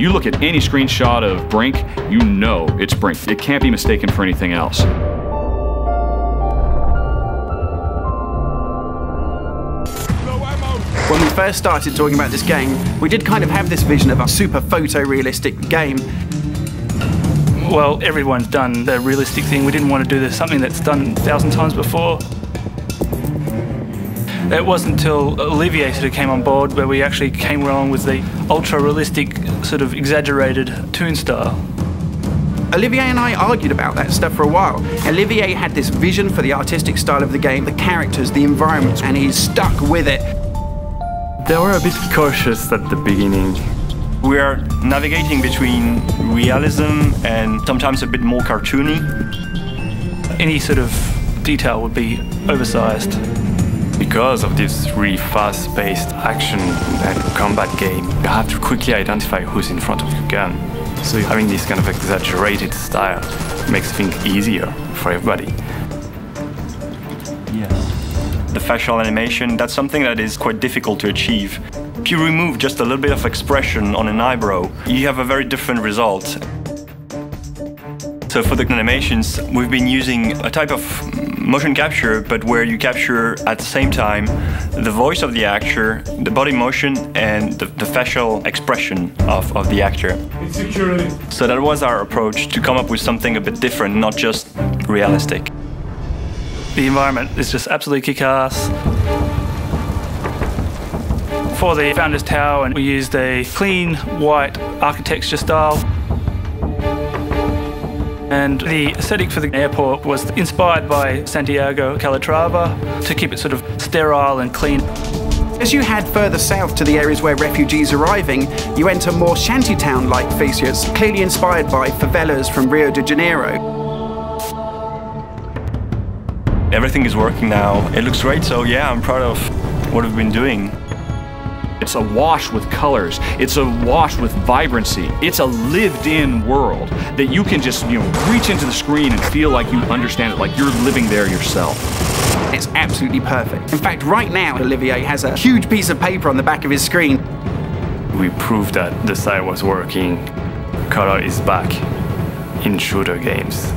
You look at any screenshot of Brink, you know it's Brink. It can't be mistaken for anything else. When we first started talking about this game, we did kind of have this vision of a super photorealistic game. Well, everyone's done the realistic thing. We didn't want to do something that's done 1,000 times before. It wasn't until Olivier sort of came on board where we actually came along with the ultra-realistic, sort of exaggerated toon style. Olivier and I argued about that stuff for a while. Olivier had this vision for the artistic style of the game, the characters, the environments, and he's stuck with it. They were a bit cautious at the beginning. We are navigating between realism and sometimes a bit more cartoony. Any sort of detail would be oversized. Because of this really fast-paced action and combat game, you have to quickly identify who's in front of your gun. So having this kind of exaggerated style makes things easier for everybody. Yes. The facial animation, that's something that is quite difficult to achieve. If you remove just a little bit of expression on an eyebrow, you have a very different result. So for the animations, we've been using a type of motion capture, but where you capture at the same time the voice of the actor, the body motion, and the facial expression of the actor. So that was our approach, to come up with something a bit different, not just realistic. The environment is just absolutely kick-ass. For the Founders Tower, we used a clean white architecture style. And the aesthetic for the airport was inspired by Santiago Calatrava to keep it sort of sterile and clean. As you head further south to the areas where refugees are arriving, you enter more shantytown-like features, clearly inspired by favelas from Rio de Janeiro. Everything is working now. It looks great, so yeah, I'm proud of what we've been doing. It's awash with colors. It's awash with vibrancy. It's a lived-in world that you can just, reach into the screen and feel like you understand it, like you're living there yourself. It's absolutely perfect. In fact, right now, Olivier has a huge piece of paper on the back of his screen. We proved that the style was working. Color is back in shooter games.